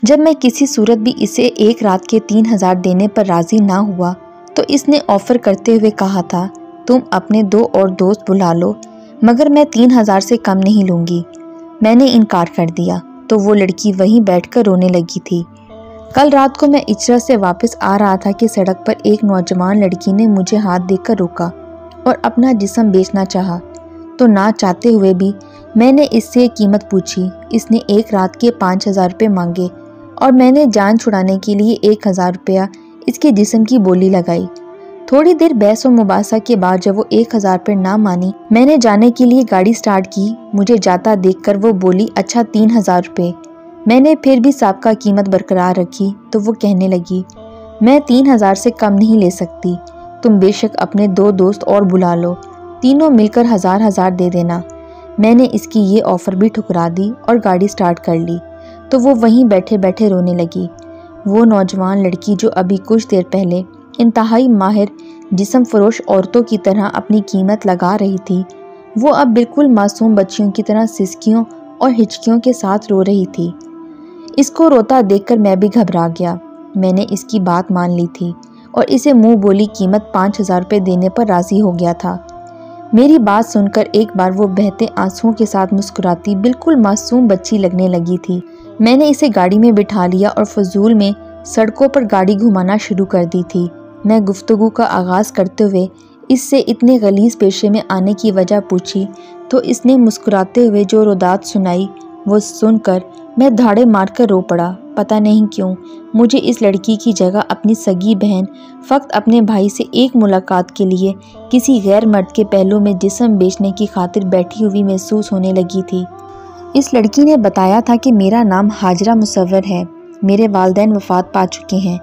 جب میں کسی صورت بھی اسے ایک رات کے 3000 دینے پر راضی نہ ہوا تو اس نے آفر کرتے ہوئے کہا تھا تم اپنے 2 اور دوست بلا لو مگر میں 3000 سے کم نہیں لوں گی۔ میں نے انکار کر دیا تو وہ لڑکی وہیں بیٹھ کر رونے لگی تھی۔ کل رات کو میں اچرا سے واپس آ رہا تھا کہ سڑک پر ایک نوجوان لڑکی نے مجھے ہاتھ دے کر روکا اور اپنا جسم بیچنا چاہا تو نہ چاہتے ہوئے بھی میں نے اس سے قیمت پوچھی۔ اس نے ایک رات کے 5000 روپے مانگے اور میں نے جان چھڑانے کے لیے 1000 روپیہ اس کے جسم کی بولی لگائی۔ تھوڑی دیر بحث و مباحثہ کے بعد جب وہ 1000 روپے نہ مانی میں نے جانے کے لیے گاڑی سٹارٹ کی۔ مجھے جاتا دیکھ کر وہ بولی اچھا 3000 روپے۔ میں نے پھر بھی سابقہ قیمت برقرار رکھی تو وہ کہنے لگی میں 3000 سے کم نہیں لے سکتی، تم بے شک اپنے 2 دوست اور بلا لو، تینوں مل کر 1000 دے دینا۔ میں نے اس کی یہ آفر بھی ٹھکرا دی اور گاڑی سٹارٹ کر لی تو وہ وہیں بیٹھے بیٹھے رونے لگی۔ وہ نوجوان لڑکی جو ابھی کچھ دیر پہلے انتہائی ماہر جسم فروش عورتوں کی طرح اپنی قیمت لگا رہی تھی، وہ اب بالکل معصوم بچیوں کی طرح سسکیوں اور ہچکیوں کے ساتھ رو رہی تھی۔ اس کو روتا دیکھ کر میں بھی گھبرا گیا۔ میں نے اس کی بات مان لی تھی اور اسے منہ بولی قیمت 5000 روپے دینے پر راضی ہو گیا تھا۔ میری بات سن کر ایک بار وہ بہتے آنسوؤں کے ساتھ مسکراتی بالکل معصوم بچی لگنے لگی تھی۔ میں نے اسے گاڑی میں بٹھا لیا اور فضول میں سڑکوں پر گاڑی گھمانا شروع کر دی تھی۔ میں گفتگو کا آغاز کرتے ہوئے اس سے اتنے غلیظ پیشے میں آنے کی وجہ پوچھی تو اس نے مسکراتے ہوئے جو رودات سنائی وہ سن کر میں دھاڑے مار کر رو پڑا۔ پتہ نہیں کیوں مجھے اس لڑکی کی جگہ اپنی سگی بہن فقط اپنے بھائی سے ایک ملاقات کے لیے کسی غیر مرد کے پہلو میں جسم بیچنے کی خاطر بیٹھی ہوئی محسوس ہونے لگی تھی۔ اس لڑکی نے بتایا تھا کہ میرا نام ہاجرہ مصور ہے، میرے والدین وفات پا چکے ہیں،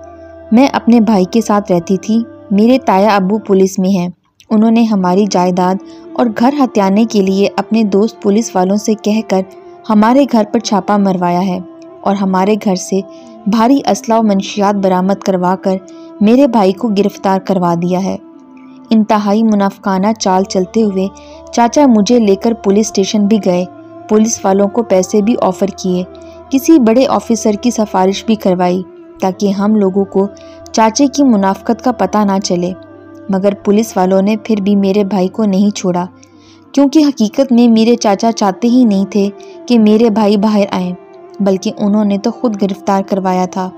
میں اپنے بھائی کے ساتھ رہتی تھی، میرے تایا ابو پولیس میں ہیں، انہوں نے ہماری جائیداد اور گھر ہتھیانے کے لیے اپنے دوست پولیس والوں سے کہہ کر ہمارے گھر پر چھاپا مروایا ہے اور ہمارے گھر سے بھاری اسلحہ و منشیات برآمد کروا کر میرے بھائی کو گرفتار کروا دیا ہے۔ انتہائی منافقانہ چال چلتے ہوئے چاچا مجھے لے کر پولیس اسٹیشن بھی گئے، پولیس والوں کو پیسے بھی آفر کیے، کسی بڑے آفیسر کی سفارش بھی کروائی تاکہ ہم لوگوں کو چاچے کی منافقت کا پتہ نہ چلے، مگر پولیس والوں نے پھر بھی میرے بھائی کو نہیں چھوڑا، کیونکہ حقیقت میں میرے چاچا چاہتے ہی نہیں تھے کہ میرے بھائی باہر آئیں، بلکہ انہوں نے تو خود گرفتار کروایا تھا۔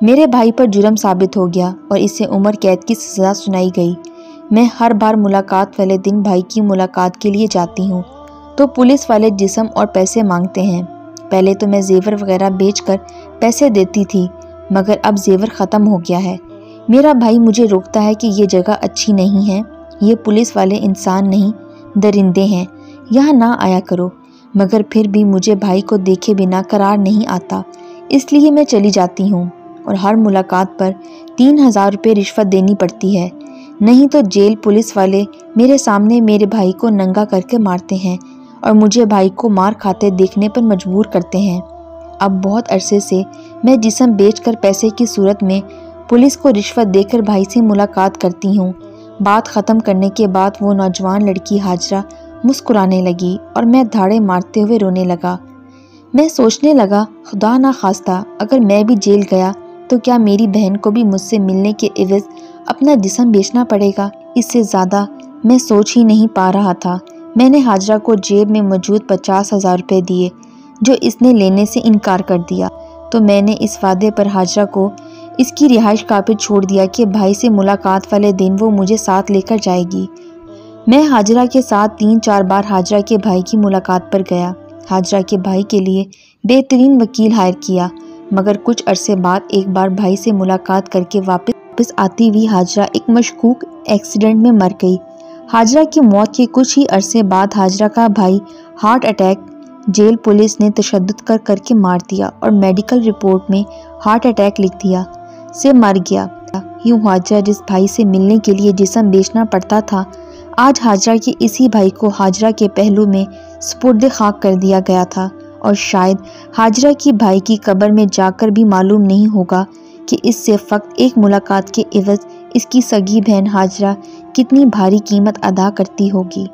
میرے بھائی پر جرم ثابت ہو گیا اور اسے عمر قید کی سزا سنائی گئی۔ میں ہر بار ملاقات والے دن بھائی کی ملاقات کے لیے جاتی ہوں تو پولیس والے جسم اور پیسے مانگتے ہیں۔ پہلے تو میں زیور وغیرہ بیچ کر پیسے دیتی تھی، مگر اب زیور ختم ہو گیا ہے۔ میرا بھائی مجھے روکتا ہے کہ یہ جگہ اچھی نہیں ہے، یہ پولیس والے انسان نہیں درندے ہیں، یہاں نہ آیا کرو، مگر پھر بھی مجھے بھائی کو دیکھے بنا قرار نہیں آتا، اس لیے میں چلی جاتی ہوں اور ہر ملاقات پر 3000 روپے رشوت دینی پڑتی ہے، نہیں تو جیل پولیس والے میرے سامنے میرے بھائی کو ننگا کر کے مارتے ہیں اور مجھے بھائی کو مار کھاتے دیکھنے پر مجبور کرتے ہیں۔ اب بہت عرصے سے میں جسم بیچ کر پیسے کی صورت میں پولیس کو رشوت دے کر بھائی سے ملاقات کرتی ہوں۔ بات ختم کرنے کے بعد وہ نوجوان لڑکی ہاجرہ مسکرانے لگی اور میں دھاڑے مارتے ہوئے رونے لگا۔ میں سوچنے لگا خدا نہ خواستہ اگر میں بھی جیل گیا تو کیا میری بہن کو بھی مجھ سے ملنے کے عوض اپنا جسم بیچنا پڑے گا؟ اس سے زیادہ میں سوچ ہی نہیں پا رہا تھا۔ میں نے ہاجرہ کو جیب میں موجود 50,000 روپے دیے جو اس نے لینے سے انکار کر دیا، تو میں نے اس وعدے پر ہاجرہ کو اس کی رہائش گاہ پہ چھوڑ دیا کہ بھائی سے ملاقات والے دن وہ مجھے ساتھ لے کر جائے گی۔ میں ہاجرہ کے ساتھ 3-4 بار ہاجرہ کے بھائی کی ملاقات پر گیا، ہاجرہ کے بھائی کے لیے بہترین وکیل ہائر کیا، مگر کچھ عرصے بعد ایک بار بھائی سے ملاقات کر کے واپس آتی ہوئی ہاجرہ ایک مشکوک ایکسیڈنٹ میں مر گئی۔ ہاجرہ کی موت کے کچھ ہی عرصے بعد ہاجرہ کا بھائی ہارٹ اٹیک جیل پولیس نے تشدد کر کے مار دیا اور میڈیکل رپورٹ میں ہارٹ اٹیک لکھ دیا سے مر گیا۔ یوں ہاجرہ جس بھائی سے ملنے کے لیے جسم بیچنا پڑتا تھا، آج ہاجرہ کے اسی بھائی کو ہاجرہ کے پہلو میں سپرد خاک کر دیا گیا تھا، اور شاید ہاجرہ کی بھائی کی قبر میں جا کر بھی معلوم نہیں ہوگا کہ اس سے فقط ایک ملاقات کے عوض اس کی سگی بہن ہاجرہ کتنی بھاری قیمت ادا کرتی ہوگی۔